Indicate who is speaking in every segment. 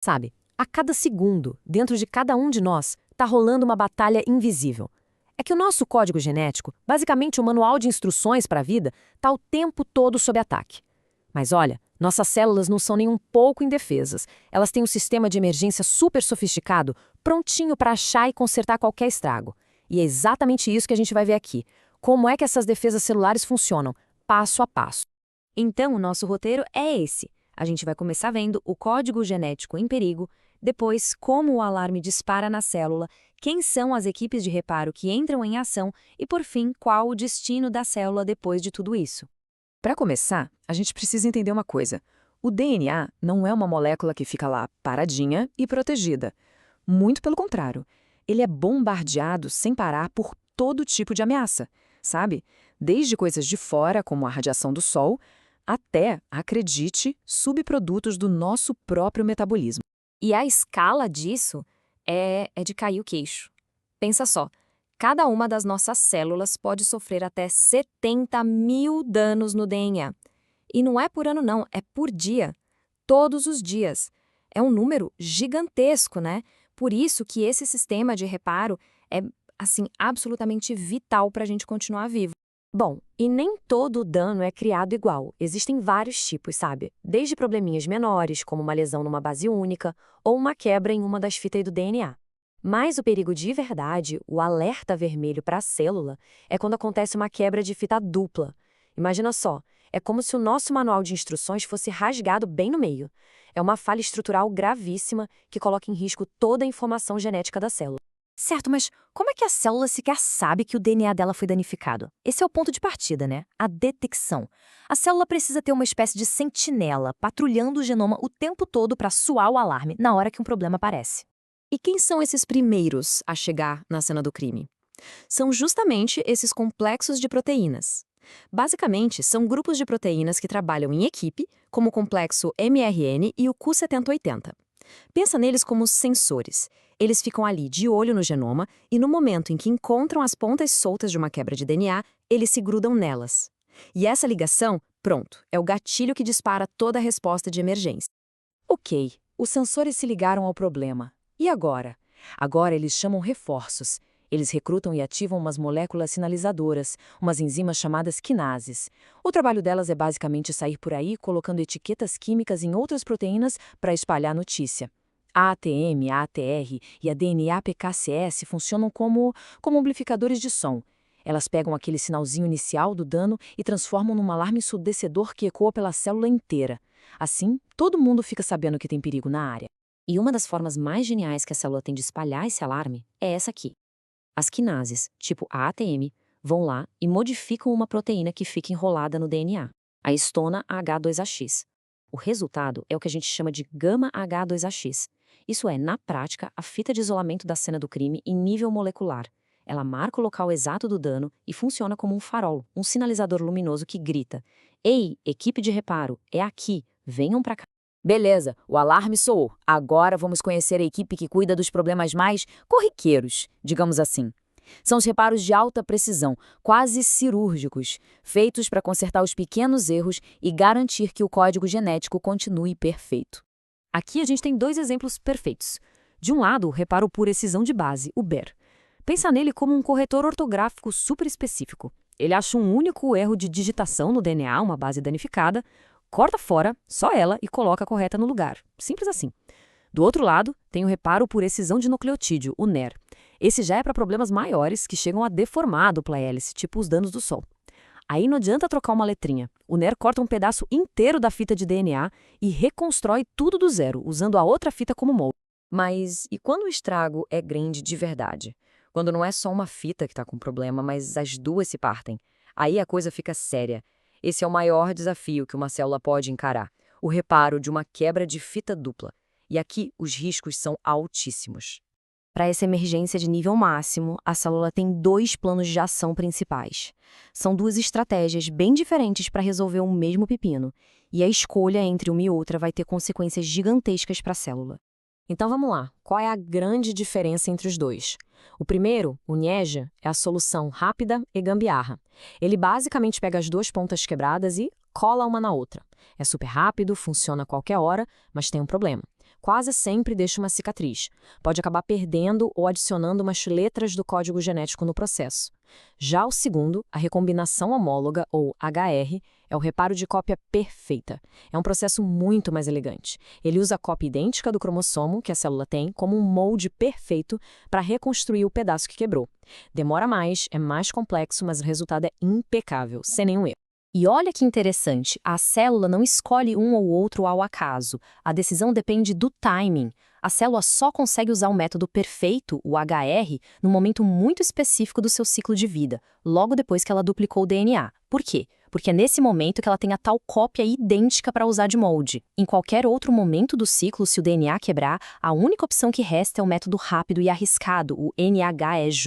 Speaker 1: Sabe, a cada segundo, dentro de cada um de nós, está rolando uma batalha invisível. É que o nosso código genético, basicamente o manual de instruções para a vida, está o tempo todo sob ataque. Mas olha, nossas células não são nem um pouco indefesas. Elas têm um sistema de emergência super sofisticado, prontinho para achar e consertar qualquer estrago. E é exatamente isso que a gente vai ver aqui. Como é que essas defesas celulares funcionam, passo a passo.
Speaker 2: Então, o nosso roteiro é esse. A gente vai começar vendo o código genético em perigo, depois como o alarme dispara na célula, quem são as equipes de reparo que entram em ação e, por fim, qual o destino da célula depois de tudo isso.
Speaker 1: Para começar, a gente precisa entender uma coisa. O DNA não é uma molécula que fica lá paradinha e protegida. Muito pelo contrário. Ele é bombardeado sem parar por todo tipo de ameaça, sabe? Desde coisas de fora, como a radiação do Sol, até, acredite, subprodutos do nosso próprio metabolismo.
Speaker 2: E a escala disso é de cair o queixo. Pensa só, cada uma das nossas células pode sofrer até 70 mil danos no DNA. E não é por ano não, é por dia. Todos os dias. É um número gigantesco, né? Por isso que esse sistema de reparo é, assim, absolutamente vital para a gente continuar vivo.
Speaker 1: Bom, e nem todo dano é criado igual. Existem vários tipos, sabe? Desde probleminhas menores, como uma lesão numa base única, ou uma quebra em uma das fitas do DNA. Mas o perigo de verdade, o alerta vermelho para a célula, é quando acontece uma quebra de fita dupla. Imagina só, é como se o nosso manual de instruções fosse rasgado bem no meio. É uma falha estrutural gravíssima que coloca em risco toda a informação genética da célula.
Speaker 2: Certo, mas como é que a célula sequer sabe que o DNA dela foi danificado? Esse é o ponto de partida, né? A detecção. A célula precisa ter uma espécie de sentinela patrulhando o genoma o tempo todo para soar o alarme na hora que um problema aparece.
Speaker 1: E quem são esses primeiros a chegar na cena do crime? São justamente esses complexos de proteínas. Basicamente, são grupos de proteínas que trabalham em equipe, como o complexo mRN e o Q7080. Pensa neles como sensores. Eles ficam ali de olho no genoma e no momento em que encontram as pontas soltas de uma quebra de DNA, eles se grudam nelas. E essa ligação, pronto, é o gatilho que dispara toda a resposta de emergência. Ok, os sensores se ligaram ao problema. E agora? Agora eles chamam reforços. Eles recrutam e ativam umas moléculas sinalizadoras, umas enzimas chamadas quinases. O trabalho delas é basicamente sair por aí colocando etiquetas químicas em outras proteínas para espalhar notícia. A ATM, a ATR e a DNA-PKCS funcionam como amplificadores de som. Elas pegam aquele sinalzinho inicial do dano e transformam num alarme ensurdecedor que ecoa pela célula inteira. Assim, todo mundo fica sabendo que tem perigo na área. E uma das formas mais geniais que a célula tem de espalhar esse alarme é essa aqui. As quinases, tipo a ATM, vão lá e modificam uma proteína que fica enrolada no DNA, a histona H2AX. O resultado é o que a gente chama de γ-H2AX. Isso é, na prática, a fita de isolamento da cena do crime em nível molecular. Ela marca o local exato do dano e funciona como um farol, um sinalizador luminoso que grita: "Ei, equipe de reparo, é aqui, venham pra cá." Beleza, o alarme soou. Agora vamos conhecer a equipe que cuida dos problemas mais corriqueiros, digamos assim. São os reparos de alta precisão, quase cirúrgicos, feitos para consertar os pequenos erros e garantir que o código genético continue perfeito. Aqui a gente tem dois exemplos perfeitos. De um lado, o reparo por excisão de base, o BER. Pensa nele como um corretor ortográfico super específico. Ele acha um único erro de digitação no DNA, uma base danificada, corta fora, só ela, e coloca a correta no lugar. Simples assim. Do outro lado, tem o reparo por excisão de nucleotídeo, o NER. Esse já é para problemas maiores que chegam a deformar a dupla hélice, tipo os danos do Sol. Aí não adianta trocar uma letrinha. O NER corta um pedaço inteiro da fita de DNA e reconstrói tudo do zero, usando a outra fita como molde. Mas e quando o estrago é grande de verdade? Quando não é só uma fita que está com problema, mas as duas se partem. Aí a coisa fica séria. Esse é o maior desafio que uma célula pode encarar, o reparo de uma quebra de fita dupla. E aqui os riscos são altíssimos.
Speaker 2: Para essa emergência de nível máximo, a célula tem dois planos de ação principais. São duas estratégias bem diferentes para resolver o mesmo pepino, e a escolha entre uma e outra vai ter consequências gigantescas para a célula.
Speaker 1: Então vamos lá, qual é a grande diferença entre os dois? O primeiro, o NIEJA, é a solução rápida e gambiarra. Ele basicamente pega as duas pontas quebradas e cola uma na outra. É super rápido, funciona a qualquer hora, mas tem um problema. quase sempre deixa uma cicatriz. Pode acabar perdendo ou adicionando umas letras do código genético no processo. Já o segundo, a recombinação homóloga, ou HR, é o reparo de cópia perfeita. É um processo muito mais elegante. Ele usa a cópia idêntica do cromossomo que a célula tem como um molde perfeito para reconstruir o pedaço que quebrou. Demora mais, é mais complexo, mas o resultado é impecável, sem nenhum erro.
Speaker 2: E olha que interessante, a célula não escolhe um ou outro ao acaso. A decisão depende do timing. A célula só consegue usar o método perfeito, o HR, num momento muito específico do seu ciclo de vida, logo depois que ela duplicou o DNA. Por quê? Porque é nesse momento que ela tem a tal cópia idêntica para usar de molde. Em qualquer outro momento do ciclo, se o DNA quebrar, a única opção que resta é o método rápido e arriscado, o NHEJ.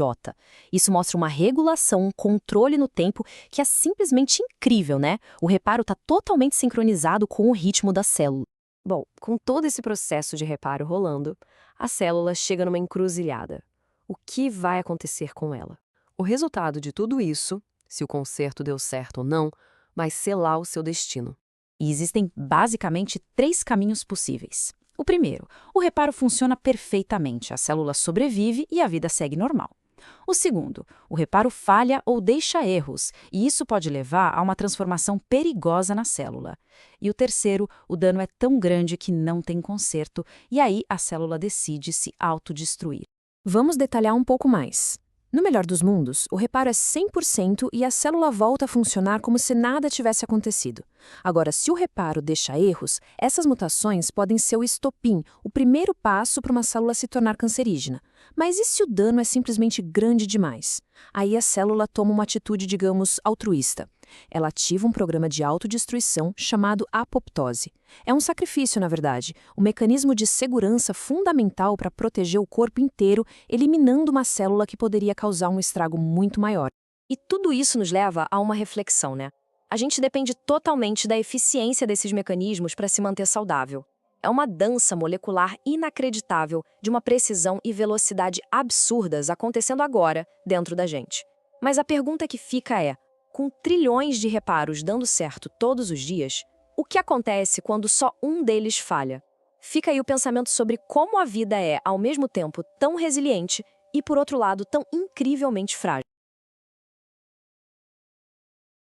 Speaker 2: Isso mostra uma regulação, um controle no tempo que é simplesmente incrível, né? O reparo está totalmente sincronizado com o ritmo da célula. Bom, com todo esse processo de reparo rolando, a célula chega numa encruzilhada. O que vai acontecer com ela? O resultado de tudo isso, se o conserto deu certo ou não, vai selar o seu destino.
Speaker 3: E existem basicamente 3 caminhos possíveis. O primeiro, o reparo funciona perfeitamente, a célula sobrevive e a vida segue normal. O segundo, o reparo falha ou deixa erros, e isso pode levar a uma transformação perigosa na célula. E o terceiro, o dano é tão grande que não tem conserto, e aí a célula decide se autodestruir.
Speaker 1: Vamos detalhar um pouco mais. No melhor dos mundos, o reparo é 100% e a célula volta a funcionar como se nada tivesse acontecido. Agora, se o reparo deixa erros, essas mutações podem ser o estopim, o primeiro passo para uma célula se tornar cancerígena. Mas e se o dano é simplesmente grande demais? Aí a célula toma uma atitude, digamos, altruísta. Ela ativa um programa de autodestruição chamado apoptose. É um sacrifício, na verdade, um mecanismo de segurança fundamental para proteger o corpo inteiro, eliminando uma célula que poderia causar um estrago muito maior.
Speaker 2: E tudo isso nos leva a uma reflexão, né? A gente depende totalmente da eficiência desses mecanismos para se manter saudável. É uma dança molecular inacreditável, de uma precisão e velocidade absurdas acontecendo agora dentro da gente. Mas a pergunta que fica é: com trilhões de reparos dando certo todos os dias, o que acontece quando só um deles falha? Fica aí o pensamento sobre como a vida é, ao mesmo tempo, tão resiliente e, por outro lado, tão incrivelmente frágil.